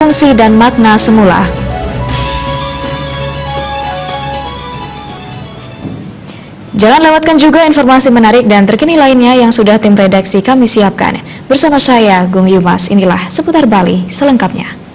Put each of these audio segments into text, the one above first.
fungsi dan makna semula. Jangan lewatkan juga informasi menarik dan terkini lainnya yang sudah tim redaksi kami siapkan. Bersama saya, Gung Yumas, inilah Seputar Bali selengkapnya.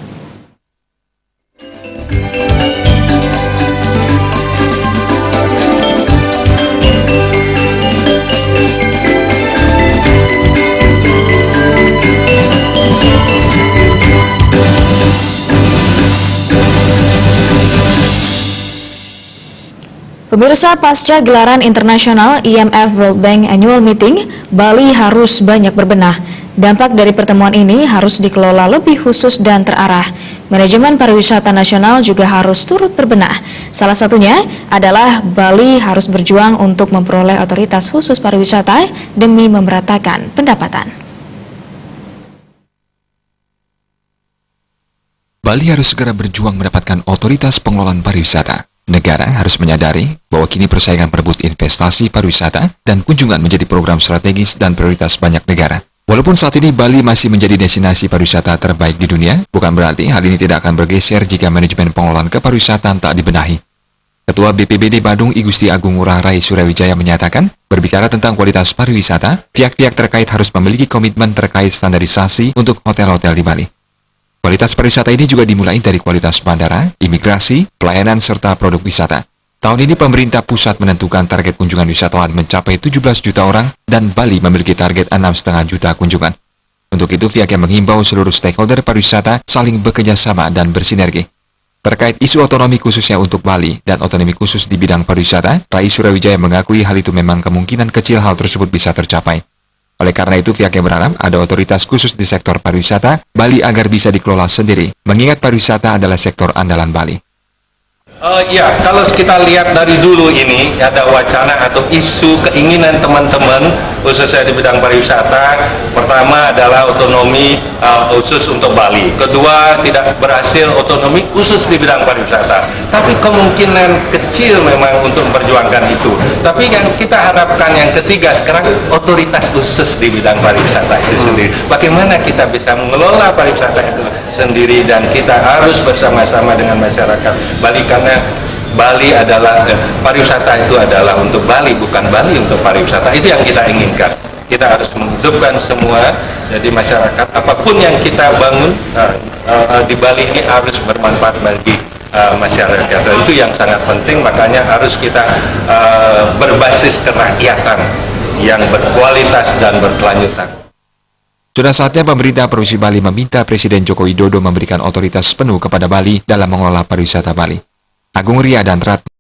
Pemirsa, pasca gelaran internasional IMF World Bank Annual Meeting, Bali harus banyak berbenah. Dampak dari pertemuan ini harus dikelola lebih khusus dan terarah. Manajemen pariwisata nasional juga harus turut berbenah. Salah satunya adalah Bali harus berjuang untuk memperoleh otoritas khusus pariwisata demi memeratakan pendapatan. Bali harus segera berjuang mendapatkan otoritas pengelolaan pariwisata. Negara harus menyadari bahwa kini persaingan perebut investasi pariwisata dan kunjungan menjadi program strategis dan prioritas banyak negara. Walaupun saat ini Bali masih menjadi destinasi pariwisata terbaik di dunia, bukan berarti hal ini tidak akan bergeser jika manajemen pengelolaan kepariwisataan tak dibenahi. Ketua BPBD Badung I Gusti Agung Ngurah Rai Suryawijaya menyatakan, berbicara tentang kualitas pariwisata, pihak-pihak terkait harus memiliki komitmen terkait standarisasi untuk hotel-hotel di Bali. Kualitas pariwisata ini juga dimulai dari kualitas bandara, imigrasi, pelayanan, serta produk wisata. Tahun ini pemerintah pusat menentukan target kunjungan wisatawan mencapai 17 juta orang dan Bali memiliki target 6,5 juta kunjungan. Untuk itu, pihaknya menghimbau seluruh stakeholder pariwisata saling bekerja sama dan bersinergi. Terkait isu otonomi khususnya untuk Bali dan otonomi khusus di bidang pariwisata, Rai Suryawijaya mengakui hal itu memang kemungkinan kecil hal tersebut bisa tercapai. Oleh karena itu, pihaknya berharap ada otoritas khusus di sektor pariwisata Bali agar bisa dikelola sendiri, mengingat pariwisata adalah sektor andalan Bali. Ya, kalau kita lihat dari dulu ini ada wacana atau isu keinginan teman-teman khususnya di bidang pariwisata. Pertama adalah otonomi khusus untuk Bali. Kedua, tidak berhasil otonomi khusus di bidang pariwisata. Tapi kemungkinan kecil memang untuk memperjuangkan itu. Tapi yang kita harapkan yang ketiga sekarang otoritas khusus di bidang pariwisata itu sendiri. Bagaimana kita bisa mengelola pariwisata itu sendiri dan kita harus bersama-sama dengan masyarakat Bali karena Bali adalah pariwisata itu adalah untuk Bali, bukan Bali untuk pariwisata. Itu yang kita inginkan. Kita harus menghidupkan semua, jadi masyarakat apapun yang kita bangun di Bali ini harus bermanfaat bagi masyarakat. Itu yang sangat penting, makanya harus kita berbasis kerakyatan yang berkualitas dan berkelanjutan. Sudah saatnya pemerintah Provinsi Bali meminta Presiden Joko Widodo memberikan otoritas penuh kepada Bali dalam mengelola pariwisata Bali. Agung Ria dan Rat